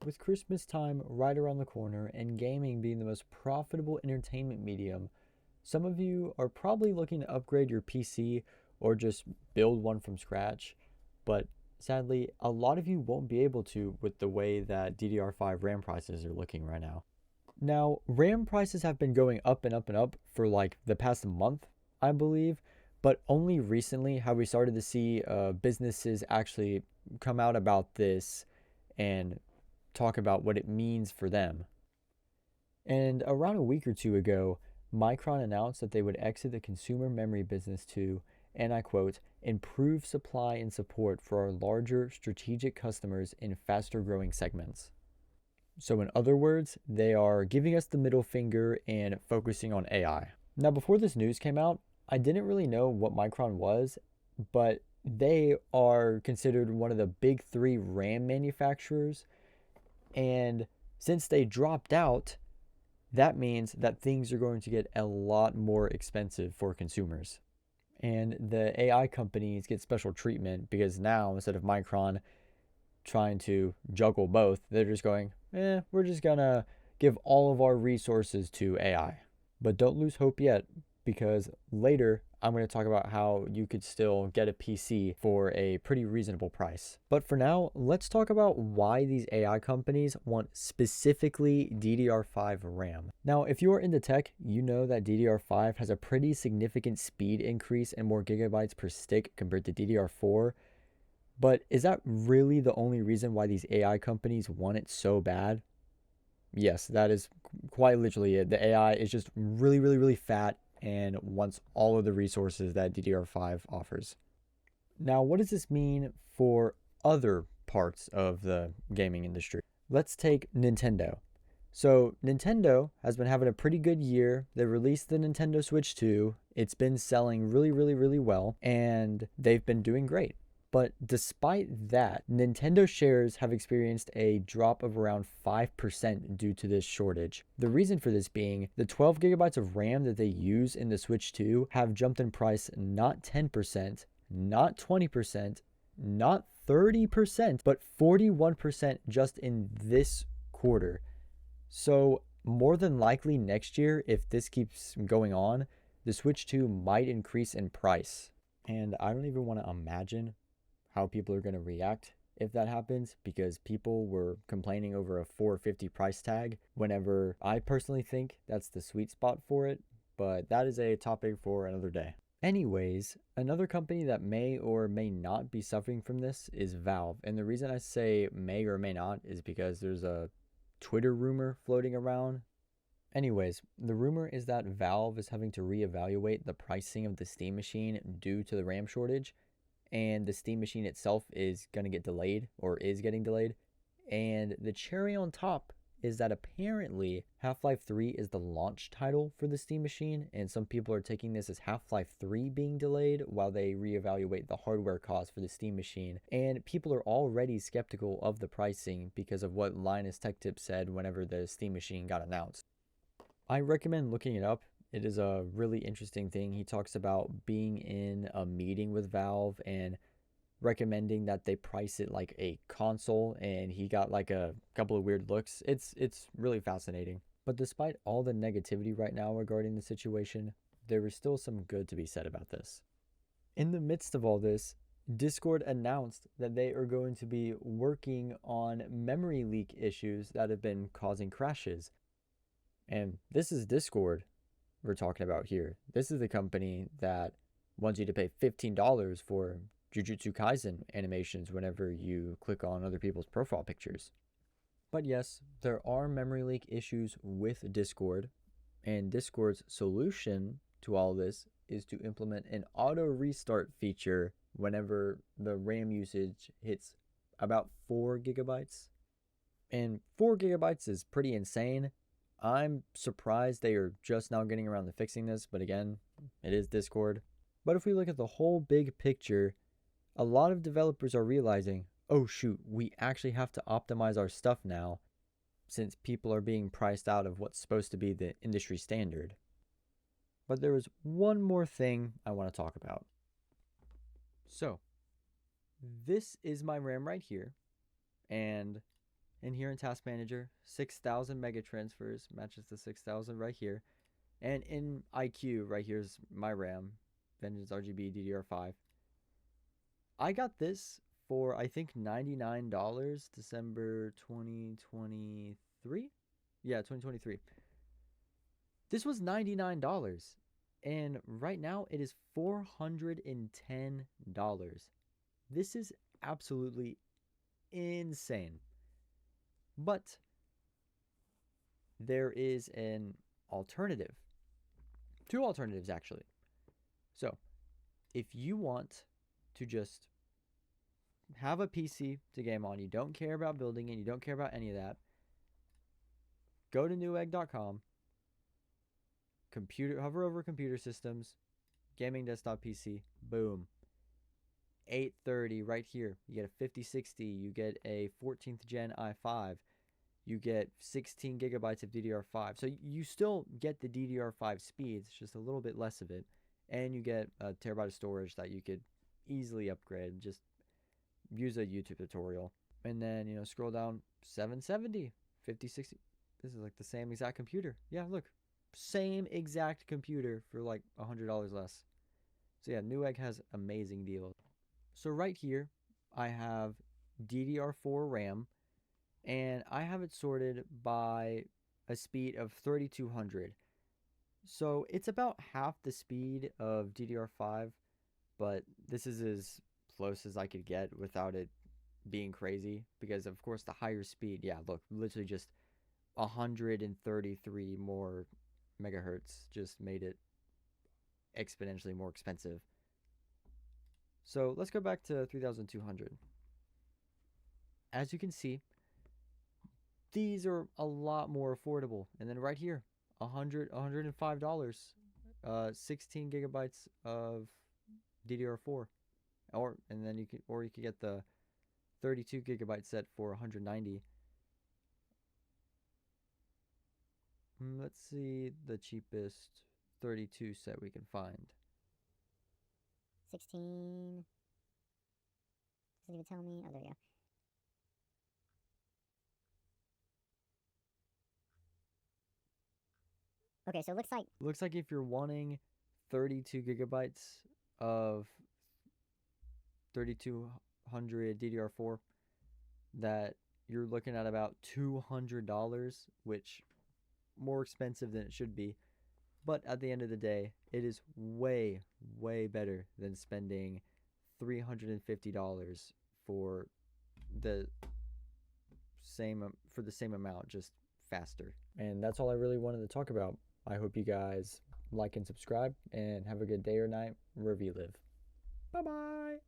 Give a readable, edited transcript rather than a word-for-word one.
With Christmas time right around the corner and gaming being the most profitable entertainment medium, some of you are probably looking to upgrade your PC or just build one from scratch, but sadly, a lot of you won't be able to with the way that DDR5 RAM prices are looking right now. Now, RAM prices have been going up and up and up for like the past month, I believe, but only recently have we started to see businesses actually come out about this and talk about what it means for them. And around a week or two ago, Micron announced that they would exit the consumer memory business to, and I quote, improve supply and support for our larger strategic customers in faster growing segments. So, in other words, they are giving us the middle finger and focusing on AI. Now, before this news came out, I didn't really know what Micron was, but they are considered one of the big three RAM manufacturers. And since they dropped out, that means that things are going to get a lot more expensive for consumers. And the AI companies get special treatment because now, instead of Micron trying to juggle both, they're just going, we're just gonna give all of our resources to AI. But don't lose hope yet, because later I'm going to talk about how you could still get a PC for a pretty reasonable price. But for now, let's talk about why these AI companies want specifically DDR5 RAM. Now, if you're into tech, you know that DDR5 has a pretty significant speed increase and more gigabytes per stick compared to DDR4. But is that really the only reason why these AI companies want it so bad? Yes, that is quite literally it. The AI is just really, really, really fat and wants all of the resources that DDR5 offers. Now, what does this mean for other parts of the gaming industry? Let's take Nintendo. So, Nintendo has been having a pretty good year. They released the Nintendo Switch 2. It's been selling really, really, really well, and they've been doing great. But despite that, Nintendo shares have experienced a drop of around 5% due to this shortage. The reason for this being the 12 gigabytes of RAM that they use in the Switch 2 have jumped in price not 10%, not 20%, not 30%, but 41% just in this quarter. So, more than likely next year, if this keeps going on, the Switch 2 might increase in price. And I don't even want to imagine how people are going to react if that happens, because people were complaining over a $450 price tag whenever I personally think that's the sweet spot for it, but that is a topic for another day. Anyways, another company that may or may not be suffering from this is Valve. And the reason I say may or may not is because there's a Twitter rumor floating around. Anyways, the rumor is that Valve is having to reevaluate the pricing of the Steam Machine due to the RAM shortage, and the Steam Machine itself is going to get delayed or is getting delayed. And the cherry on top is that apparently Half-Life 3 is the launch title for the Steam Machine, and some people are taking this as Half-Life 3 being delayed while they reevaluate the hardware cost for the Steam Machine. And people are already skeptical of the pricing because of what Linus Tech Tips said whenever the Steam Machine got announced. I recommend looking it up. It is a really interesting thing. He talks about being in a meeting with Valve and recommending that they price it like a console, and he got like a couple of weird looks. It's really fascinating. But despite all the negativity right now regarding the situation, there is still some good to be said about this. In the midst of all this, Discord announced that they are going to be working on memory leak issues that have been causing crashes. And this is Discord we're talking about here. This is the company that wants you to pay $15 for Jujutsu Kaisen animations whenever you click on other people's profile pictures. But yes, there are memory leak issues with Discord, and Discord's solution to all this is to implement an auto restart feature whenever the RAM usage hits about 4 gigabytes. And 4 gigabytes is pretty insane. I'm surprised they are just now getting around to fixing this, but again, it is Discord. But if we look at the whole big picture, a lot of developers are realizing, oh shoot, we actually have to optimize our stuff now, since people are being priced out of what's supposed to be the industry standard. But there is one more thing I want to talk about. So, this is my RAM right here, and And here in Task Manager, 6,000 mega transfers matches the 6,000 right here. And in iQUE, right here's my RAM, Vengeance RGB DDR5. I got this for, I think, $99, December 2023? Yeah, 2023. This was $99. And right now it is $410. This is absolutely insane. But there is an alternative. Two alternatives, actually. So, if you want to just have a PC to game on, you don't care about building it, you don't care about any of that, go to newegg.com, hover over computer systems, gaming desktop PC, boom. 830 right here. You get a 5060, you get a 14th gen i5, you get 16 gigabytes of DDR5. So you still get the DDR5 speeds, just a little bit less of it. And you get a terabyte of storage that you could easily upgrade. Just use a YouTube tutorial. And then, scroll down, 770, 5060. This is like the same exact computer. Yeah, look. Same exact computer for like $100 less. So yeah, Newegg has amazing deals. So right here, I have DDR4 RAM, and I have it sorted by a speed of 3200. So it's about half the speed of DDR5, but this is as close as I could get without it being crazy, because of course the higher speed, yeah, look, literally just 133 more megahertz just made it exponentially more expensive. So let's go back to 3200. As you can see, these are a lot more affordable. And then right here, $105, 16 gigabytes of DDR4, and then you could get the 32 gigabyte set for 190. Let's see the cheapest 32 set we can find. 16. Doesn't even tell me. Oh, there we go. Okay, so it looks like if you're wanting 32 gigabytes of 3200 DDR4, that you're looking at about $200, which more expensive than it should be. But at the end of the day, it is way, way better than spending $350 for the same amount, just faster. And that's all I really wanted to talk about. I hope you guys like and subscribe, and have a good day or night wherever you live. Bye-bye.